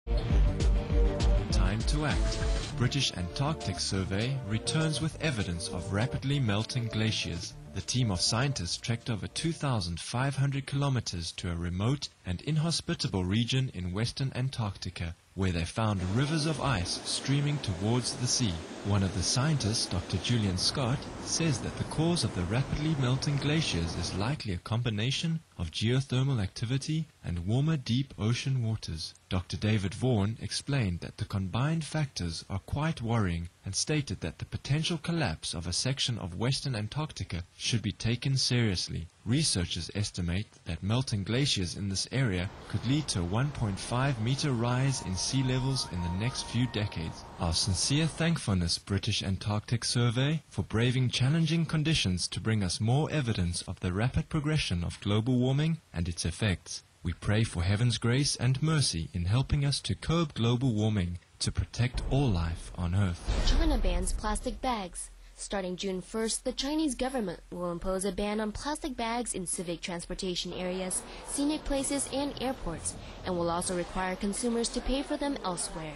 Time to act. British Antarctic Survey returns with evidence of rapidly melting glaciers. The team of scientists trekked over 2,500 kilometers to a remote and inhospitable region in western Antarctica, where they found rivers of ice streaming towards the sea. One of the scientists, Dr. Julian Scott, says that the cause of the rapidly melting glaciers is likely a combination of geothermal activity and warmer deep ocean waters. Dr. David Vaughan explained that the combined factors are quite worrying and stated that the potential collapse of a section of western Antarctica should be taken seriously. Researchers estimate that melting glaciers in this area could lead to a 1.5 meter rise in sea levels in the next few decades. Our sincere thankfulness, British Antarctic Survey, for braving challenging conditions to bring us more evidence of the rapid progression of global warming and its effects. We pray for heaven's grace and mercy in helping us to curb global warming, to protect all life on Earth. China bans plastic bags. Starting June 1st, the Chinese government will impose a ban on plastic bags in civic transportation areas, scenic places, and airports, and will also require consumers to pay for them elsewhere.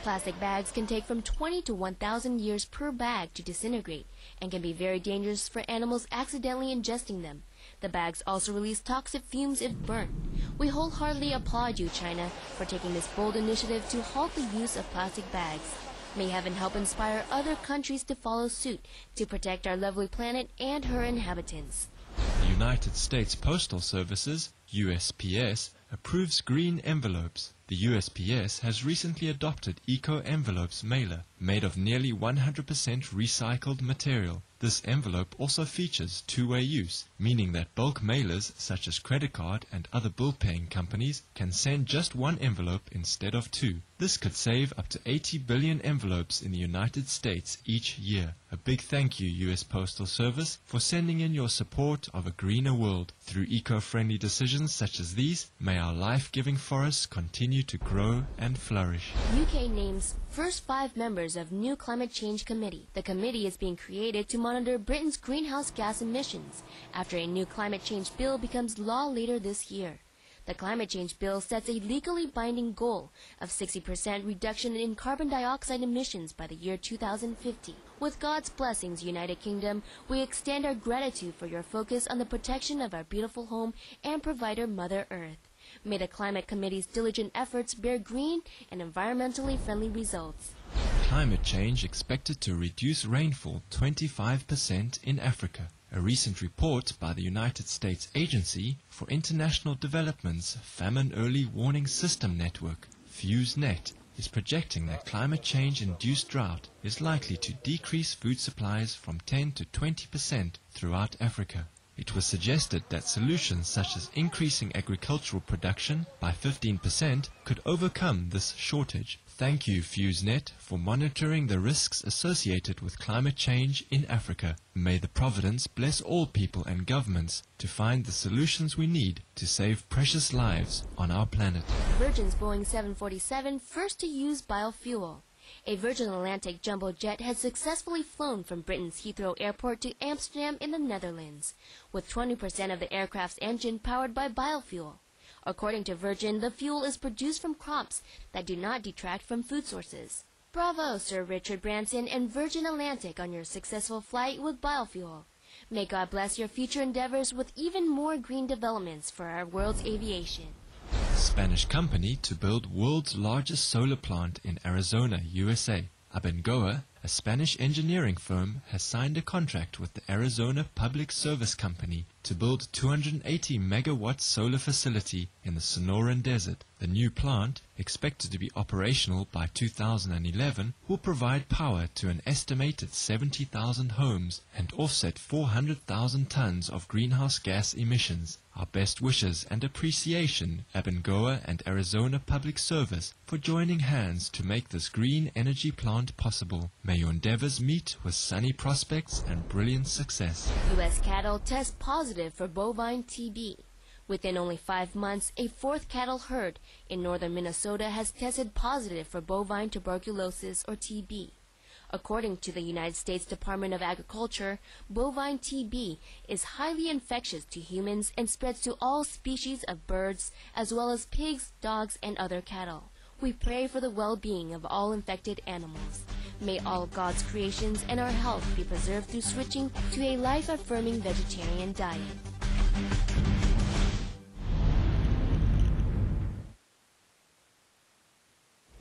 Plastic bags can take from 20 to 1,000 years per bag to disintegrate and can be very dangerous for animals accidentally ingesting them. The bags also release toxic fumes if burnt. We wholeheartedly applaud you, China, for taking this bold initiative to halt the use of plastic bags. May heaven help inspire other countries to follow suit to protect our lovely planet and her inhabitants. The United States Postal Services, USPS, approves green envelopes. The USPS has recently adopted Eco Envelopes mailer, made of nearly 100% recycled material. This envelope also features two-way use, meaning that bulk mailers such as credit card and other bill-paying companies can send just one envelope instead of two. This could save up to 80 billion envelopes in the United States each year. A big thank you, US Postal Service, for sending in your support of a greener world. Through eco-friendly decisions such as these, may our life-giving forests continue to grow and flourish. UK names first 5 members of new climate change committee. The committee is being created to monitor Britain's greenhouse gas emissions after a new climate change bill becomes law later this year. The climate change bill sets a legally binding goal of 60% reduction in carbon dioxide emissions by the year 2050. With God's blessings, United Kingdom, we extend our gratitude for your focus on the protection of our beautiful home and provider Mother Earth. May the Climate Committee's diligent efforts bear green and environmentally friendly results. Climate change expected to reduce rainfall 25% in Africa. A recent report by the United States Agency for International Development's Famine Early Warning System Network, FuseNet, is projecting that climate change-induced drought is likely to decrease food supplies from 10 to 20% throughout Africa. It was suggested that solutions such as increasing agricultural production by 15% could overcome this shortage. Thank you, FuseNet, for monitoring the risks associated with climate change in Africa. May the Providence bless all people and governments to find the solutions we need to save precious lives on our planet. Virgin's Boeing 747 first to use biofuel. A Virgin Atlantic jumbo jet has successfully flown from Britain's Heathrow Airport to Amsterdam in the Netherlands, with 20% of the aircraft's engine powered by biofuel. According to Virgin, the fuel is produced from crops that do not detract from food sources. Bravo, Sir Richard Branson and Virgin Atlantic, on your successful flight with biofuel. May God bless your future endeavors with even more green developments for our world's aviation. Spanish company to build world's largest solar plant in Arizona, USA. Abengoa, a Spanish engineering firm, has signed a contract with the Arizona Public Service Company to build 280 megawatt solar facility in the Sonoran Desert. The new plant, expected to be operational by 2011, will provide power to an estimated 70,000 homes and offset 400,000 tons of greenhouse gas emissions. Our best wishes and appreciation, Abengoa and Arizona Public Service, for joining hands to make this green energy plant possible. May your endeavors meet with sunny prospects and brilliant success. U.S. cattle test positive for bovine TB. Within only 5 months, a 4th cattle herd in northern Minnesota has tested positive for bovine tuberculosis or TB. According to the United States Department of Agriculture, bovine TB is highly infectious to humans and spreads to all species of birds as well as pigs, dogs, and other cattle. we pray for the well-being of all infected animals. May all of God's creations and our health be preserved through switching to a life-affirming vegetarian diet.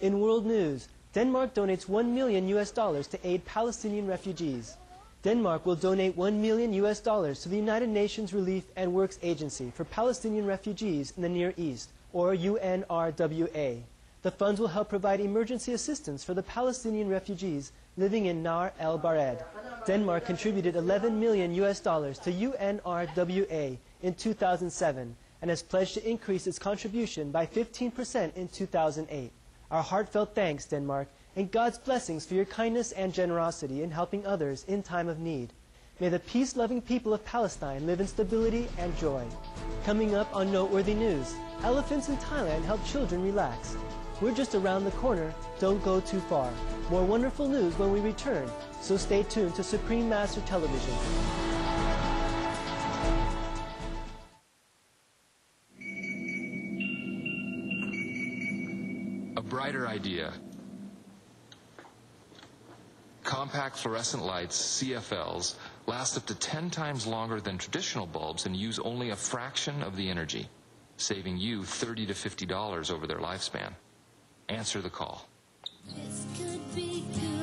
In world news, Denmark donates $1 million to aid Palestinian refugees. Denmark will donate $1 million to the United Nations Relief and Works Agency for Palestinian refugees in the Near East, or UNRWA. The funds will help provide emergency assistance for the Palestinian refugees living in Nar el-Bared. Denmark contributed $11 million to UNRWA in 2007 and has pledged to increase its contribution by 15% in 2008. Our heartfelt thanks, Denmark, and God's blessings for your kindness and generosity in helping others in time of need. May the peace-loving people of Palestine live in stability and joy. Coming up on Noteworthy News, elephants in Thailand help children relax. We're just around the corner. Don't go too far. More wonderful news when we return, so stay tuned to Supreme Master Television. A brighter idea. Compact fluorescent lights, CFLs, last up to 10 times longer than traditional bulbs and use only a fraction of the energy, saving you $30 to $50 over their lifespan. Answer the call. This could be good.